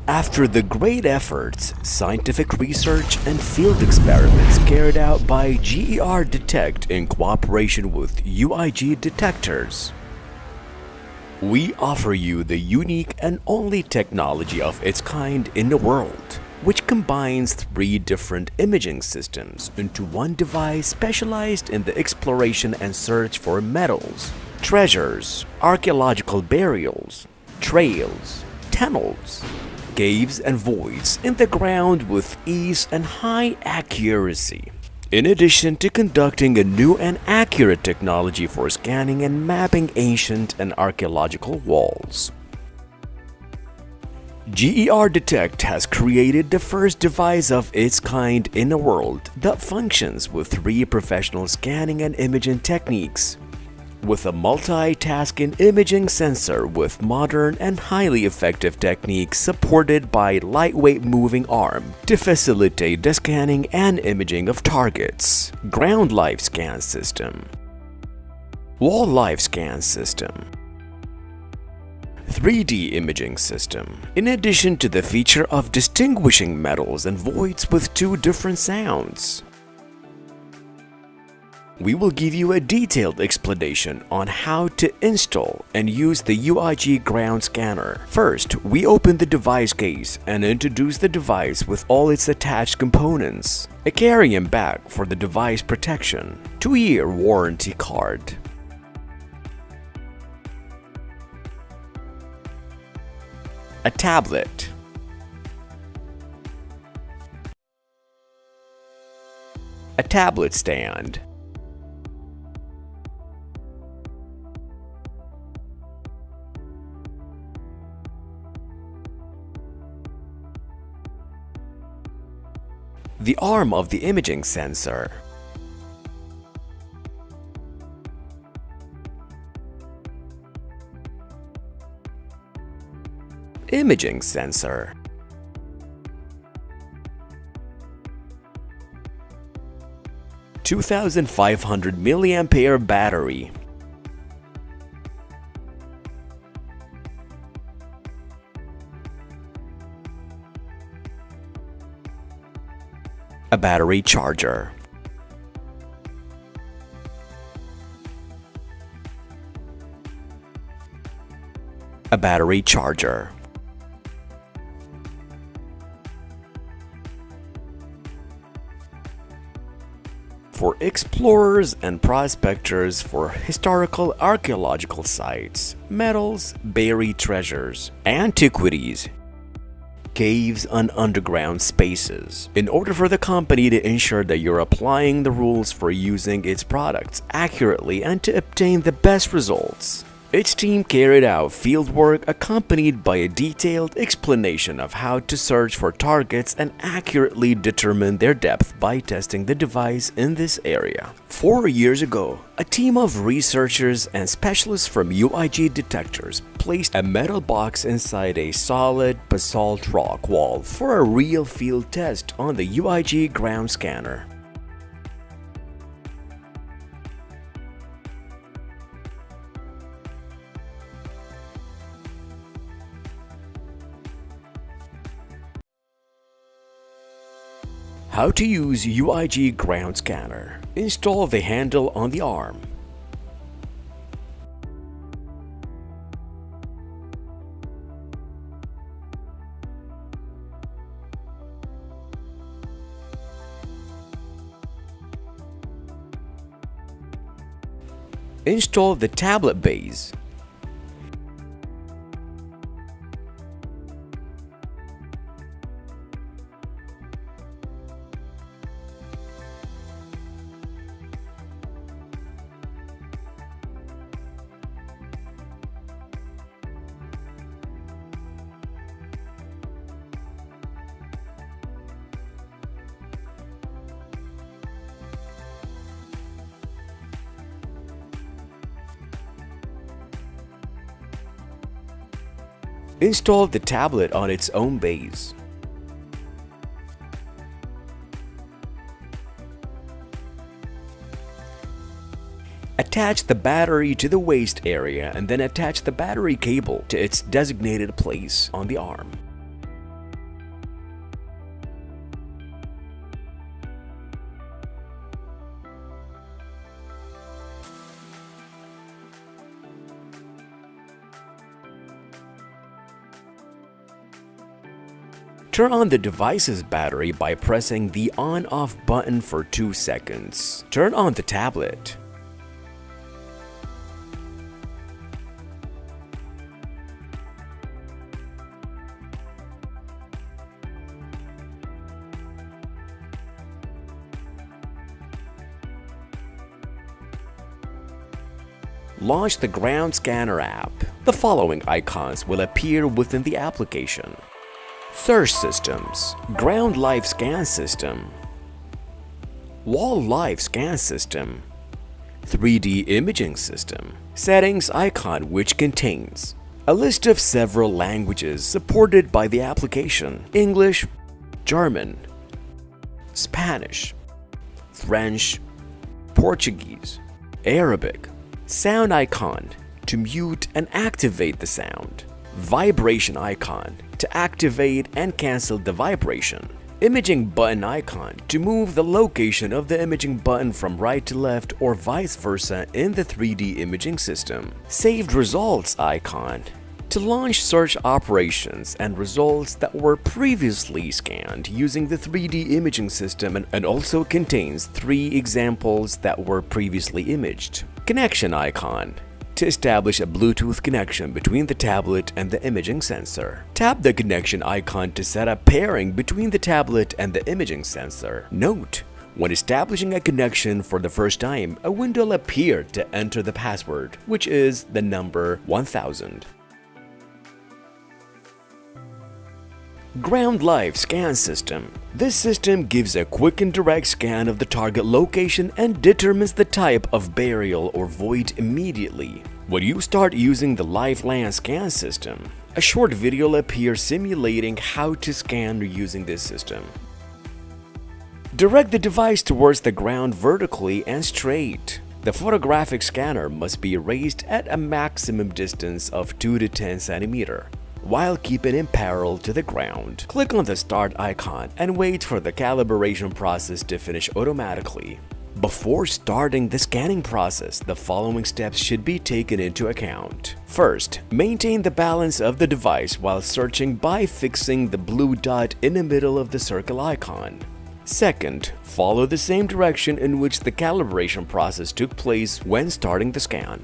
After the great efforts, scientific research, and field experiments carried out by GER Detect in cooperation with UIG Detectors, we offer you the unique and only technology of its kind in the world, which combines 3 different imaging systems into one device specialized in the exploration and search for metals, treasures, archaeological burials, trails, tunnels, caves and voids in the ground with ease and high accuracy. In addition to conducting a new and accurate technology for scanning and mapping ancient and archaeological walls. GER Detect has created the first device of its kind in the world that functions with 3 professional scanning and imaging techniques, with a multitasking imaging sensor with modern and highly effective techniques supported by lightweight moving arm to facilitate the scanning and imaging of targets. Ground Live Scan System, Wall Live Scan System, 3D Imaging System. In addition to the feature of distinguishing metals and voids with 2 different sounds, we will give you a detailed explanation on how to install and use the UIG Ground Scanner. First, we open the device case and introduce the device with all its attached components, a carrying bag for the device protection, 2-year warranty card, a tablet, a tablet stand, the arm of the imaging sensor, imaging sensor, (2500 mAh battery), a battery charger, a battery charger, for explorers and prospectors for historical archaeological sites, metals, buried treasures, antiquities, caves and underground spaces. In order for the company to ensure that you're applying the rules for using its products accurately and to obtain the best results, its team carried out fieldwork accompanied by a detailed explanation of how to search for targets and accurately determine their depth by testing the device in this area. 4 years ago, a team of researchers and specialists from UIG Detectors placed a metal box inside a solid basalt rock wall for a real field test on the UIG Ground Scanner. How to use UIG Ground Scanner. Install the handle on the arm. Install the tablet base. Install the tablet on its own base. Attach the battery to the waist area and then attach the battery cable to its designated place on the arm. Turn on the device's battery by pressing the on-off button for 2 seconds. Turn on the tablet. Launch the Ground Scanner app. The following icons will appear within the application: Search Systems, Ground Live Scan System, Wall Live Scan System, 3D Imaging System, Settings icon, which contains a list of several languages supported by the application: English, German, Spanish, French, Portuguese, Arabic. Sound icon to mute and activate the sound. Vibration icon to activate and cancel the vibration. Imaging button icon to move the location of the imaging button from right to left or vice versa in the 3D imaging system. Saved results icon to launch search operations and results that were previously scanned using the 3D imaging system, and also contains 3 examples that were previously imaged. Connection icon to establish a Bluetooth connection between the tablet and the imaging sensor. Tap the connection icon to set up pairing between the tablet and the imaging sensor. Note: when establishing a connection for the first time, a window will appear to enter the password, which is the number 1000. Ground Live Scan System. This system gives a quick and direct scan of the target location and determines the type of burial or void immediately. When you start using the Live Land Scan System, a short video will appear simulating how to scan using this system. Direct the device towards the ground vertically and straight. The photographic scanner must be raised at a maximum distance of 2 to 10 cm. While keeping in parallel to the ground. Click on the start icon and wait for the calibration process to finish automatically. Before starting the scanning process, the following steps should be taken into account. First, maintain the balance of the device while searching by fixing the blue dot in the middle of the circle icon. Second, follow the same direction in which the calibration process took place when starting the scan.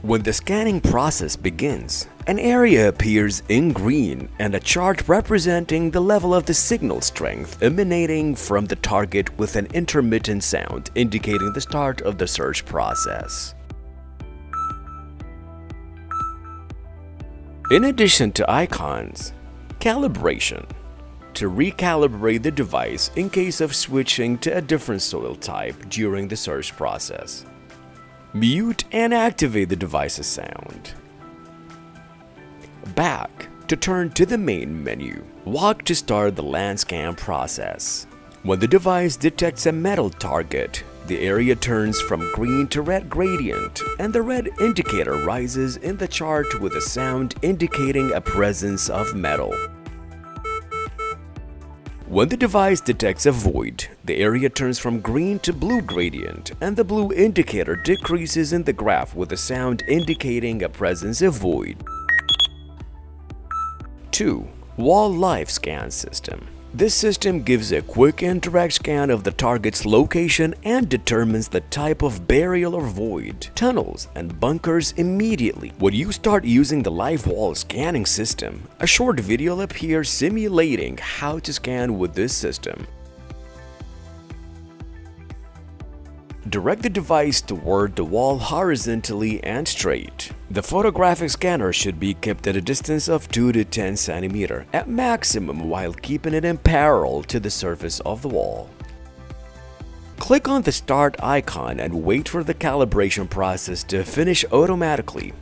When the scanning process begins, an area appears in green and a chart representing the level of the signal strength emanating from the target with an intermittent sound indicating the start of the search process. In addition to icons, calibration to recalibrate the device in case of switching to a different soil type during the search process. Mute and activate the device's sound. Back to turn to the main menu. Walk to start the land scan process. When the device detects a metal target, the area turns from green to red gradient, and the red indicator rises in the chart with a sound indicating a presence of metal. When the device detects a void, the area turns from green to blue gradient, and the blue indicator decreases in the graph with a sound indicating a presence of void. 2. Wall Live Scan System. This system gives a quick and direct scan of the target's location and determines the type of burial or void, tunnels, and bunkers immediately. When you start using the live wall scanning system, a short video will appear simulating how to scan with this system. Direct the device toward the wall horizontally and straight. The photographic scanner should be kept at a distance of 2 to 10 cm at maximum while keeping it in parallel to the surface of the wall. Click on the start icon and wait for the calibration process to finish automatically.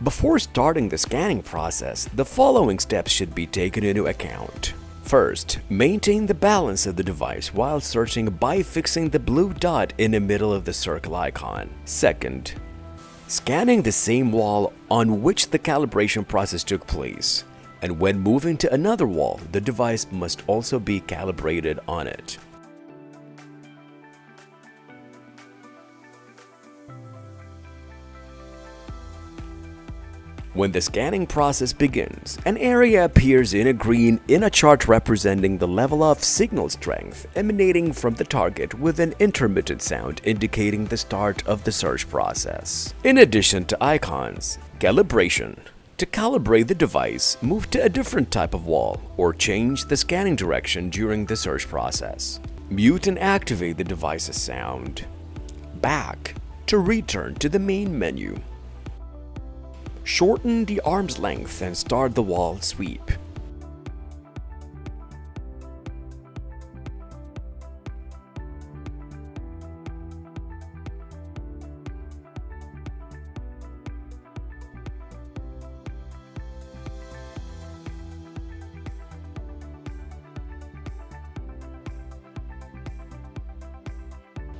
Before starting the scanning process, the following steps should be taken into account. First, maintain the balance of the device while searching by fixing the blue dot in the middle of the circle icon. Second, scanning the same wall on which the calibration process took place, and when moving to another wall, the device must also be calibrated on it. When the scanning process begins, an area appears in a green in a chart representing the level of signal strength emanating from the target, with an intermittent sound indicating the start of the search process. In addition to icons, calibration. To calibrate the device, move to a different type of wall or change the scanning direction during the search process. Mute and activate the device's sound. Back to return to the main menu. Shorten the arm's length and start the wall sweep.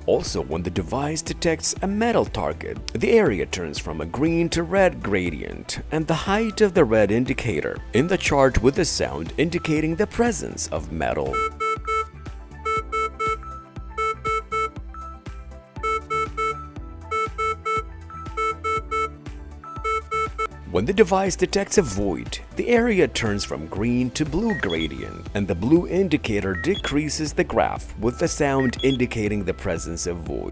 Also, when the device detects a metal target, the area turns from a green to red gradient, and the height of the red indicator in the chart with the sound indicating the presence of metal. When the device detects a void, the area turns from green to blue gradient, and the blue indicator decreases the graph with the sound indicating the presence of void.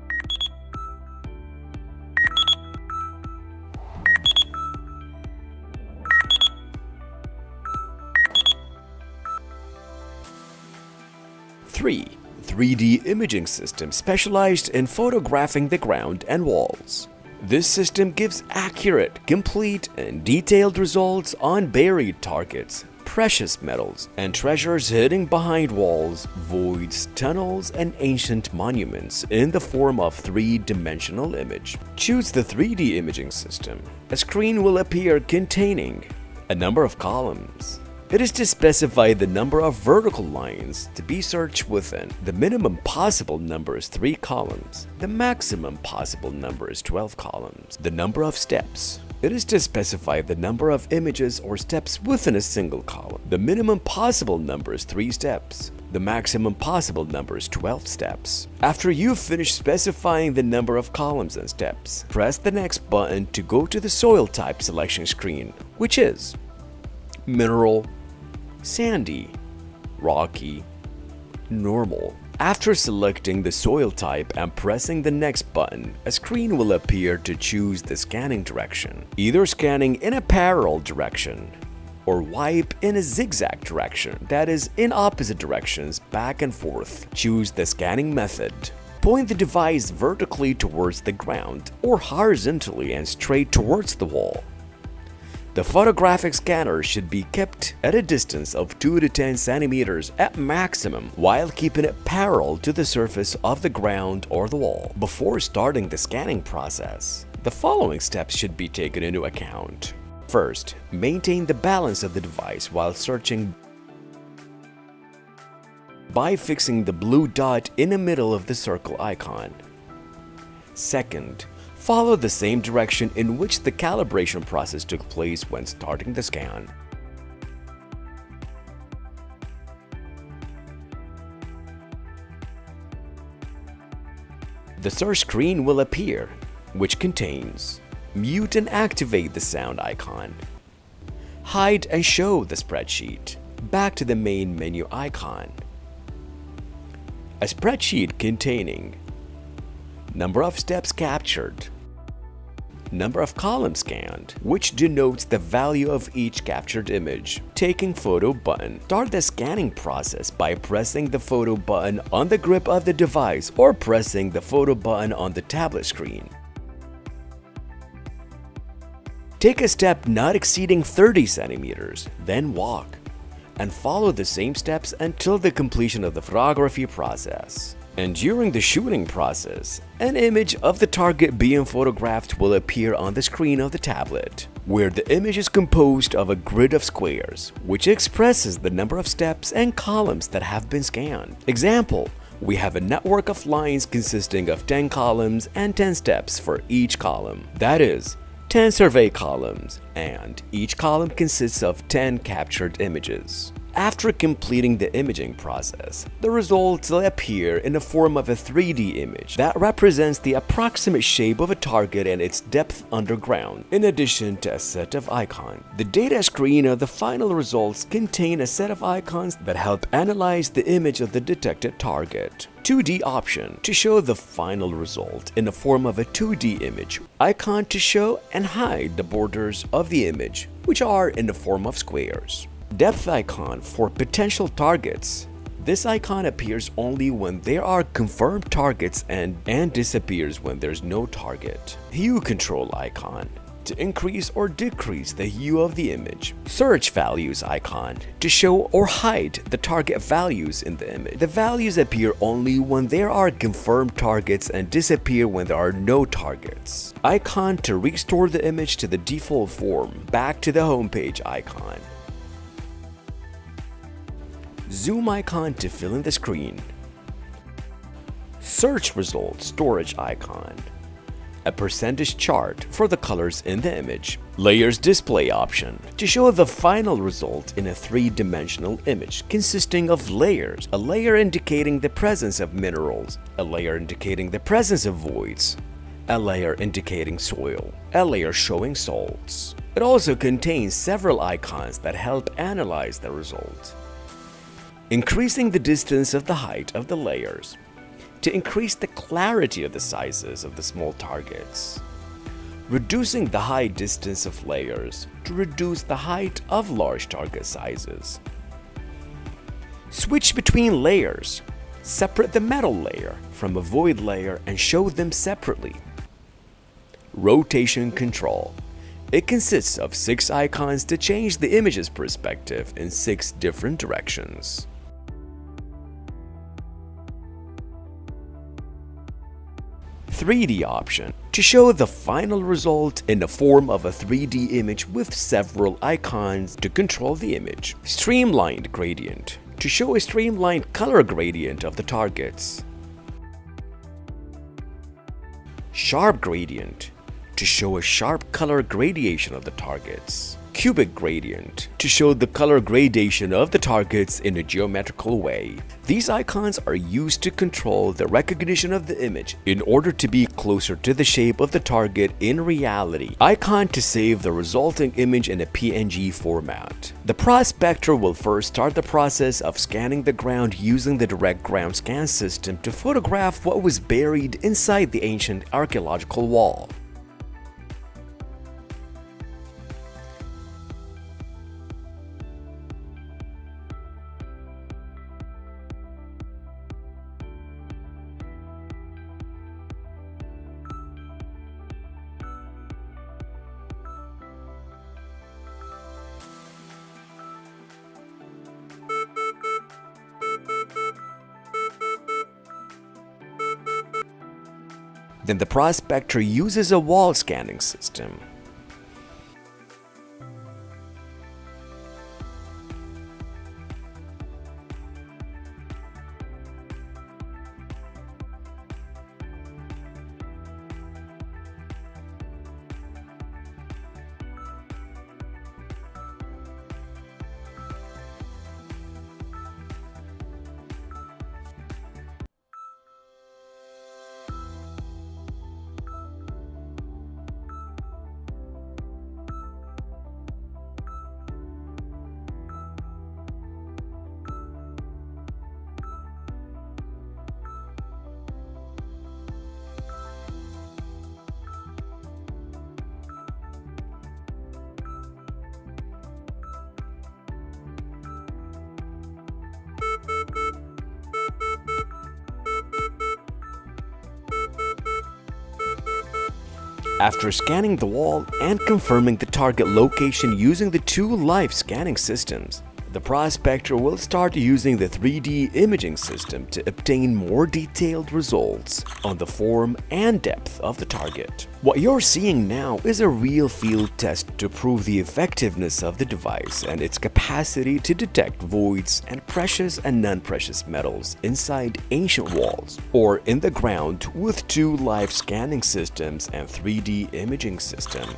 Three, 3D imaging system specialized in photographing the ground and walls. This system gives accurate, complete, and detailed results on buried targets, precious metals, and treasures hidden behind walls, voids, tunnels, and ancient monuments in the form of three-dimensional image. Choose the 3D imaging system. A screen will appear containing a number of columns. It is to specify the number of vertical lines to be searched within. The minimum possible number is 3 columns. The maximum possible number is 12 columns. The number of steps. It is to specify the number of images or steps within a single column. The minimum possible number is 3 steps. The maximum possible number is 12 steps. After you finish specifying the number of columns and steps, press the next button to go to the soil type selection screen, which is mineral, sandy, rocky, normal. After selecting the soil type and pressing the next button, a screen will appear to choose the scanning direction, either scanning in a parallel direction or wipe in a zigzag direction, that is, in opposite directions back and forth. Choose the scanning method. Point the device vertically towards the ground or horizontally and straight towards the wall. The photographic scanner should be kept at a distance of 2 to 10 centimeters at maximum while keeping it parallel to the surface of the ground or the wall. Before starting the scanning process, the following steps should be taken into account. First, maintain the balance of the device while searching by fixing the blue dot in the middle of the circle icon. Second, follow the same direction in which the calibration process took place when starting the scan. The search screen will appear, which contains mute and activate the sound icon, hide and show the spreadsheet, back to the main menu icon, a spreadsheet containing number of steps captured, number of columns scanned, which denotes the value of each captured image. Taking photo button. Start the scanning process by pressing the photo button on the grip of the device or pressing the photo button on the tablet screen. Take a step not exceeding 30 centimeters, then walk, and follow the same steps until the completion of the photography process. And during the shooting process, an image of the target being photographed will appear on the screen of the tablet, where the image is composed of a grid of squares, which expresses the number of steps and columns that have been scanned. Example, we have a network of lines consisting of 10 columns and 10 steps for each column. That is, 10 survey columns, and each column consists of 10 captured images. After completing the imaging process, the results will appear in the form of a 3D image that represents the approximate shape of a target and its depth underground, in addition to a set of icons. The data screen of the final results contain a set of icons that help analyze the image of the detected target. 2D option to show the final result in the form of a 2D image. Icon to show and hide the borders of the image, which are in the form of squares. Depth icon for potential targets. This icon appears only when there are confirmed targets and disappears when there's no target. Hue control icon to increase or decrease the hue of the image. Search values icon to show or hide the target values in the image. The values appear only when there are confirmed targets and disappear when there are no targets. Icon to restore the image to the default form. Back to the home page icon. Zoom icon to fill in the screen. Search results storage icon. A percentage chart for the colors in the image. Layers display option to show the final result in a three-dimensional image consisting of layers. A layer indicating the presence of minerals, a layer indicating the presence of voids, a layer indicating soil, a layer showing salts. It also contains several icons that help analyze the result. Increasing the distance of the height of the layers to increase the clarity of the sizes of the small targets. Reducing the height distance of layers to reduce the height of large target sizes. Switch between layers. Separate the metal layer from a void layer and show them separately. Rotation control. It consists of 6 icons to change the image's perspective in 6 different directions. 3D option to show the final result in the form of a 3D image with several icons to control the image. Streamlined gradient to show a streamlined color gradient of the targets. Sharp gradient to show a sharp color gradation of the targets. Cubic gradient to show the color gradation of the targets in a geometrical way. These icons are used to control the recognition of the image in order to be closer to the shape of the target in reality. Icon to save the resulting image in a PNG format. The prospector will first start the process of scanning the ground using the direct ground scan system to photograph what was buried inside the ancient archaeological wall. Then the prospector uses a wall scanning system. After scanning the wall and confirming the target location using the 2 live scanning systems, the prospector will start using the 3D imaging system to obtain more detailed results on the form and depth of the target. What you're seeing now is a real field test to prove the effectiveness of the device and its capacity to detect voids and precious and non-precious metals inside ancient walls or in the ground with 2 live scanning systems and 3D imaging system.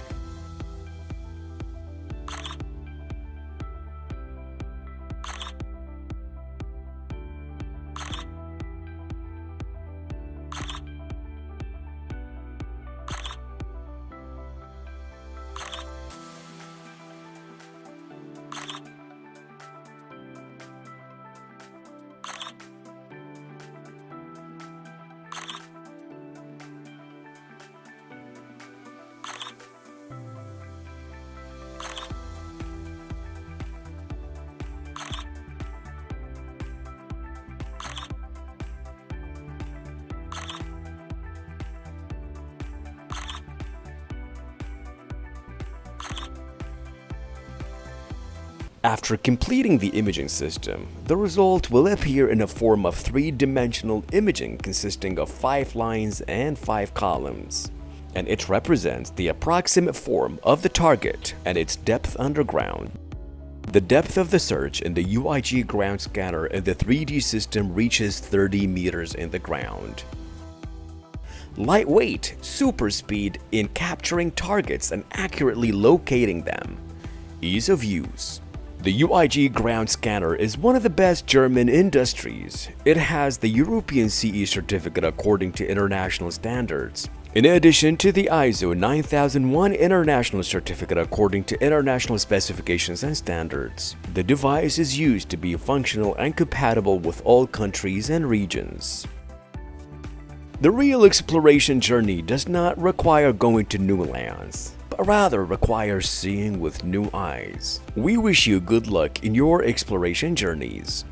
After completing the imaging system, the result will appear in a form of three-dimensional imaging consisting of 5 lines and 5 columns, and it represents the approximate form of the target and its depth underground. The depth of the search in the UIG ground scanner in the 3D system reaches 30 meters in the ground. Lightweight, super speed in capturing targets and accurately locating them. Ease of use. The UIG ground scanner is one of the best German industries. It has the European CE certificate according to international standards, in addition to the ISO 9001 international certificate according to international specifications and standards. The device is used to be functional and compatible with all countries and regions. The real exploration journey does not require going to new lands, but rather requires seeing with new eyes. We wish you good luck in your exploration journeys.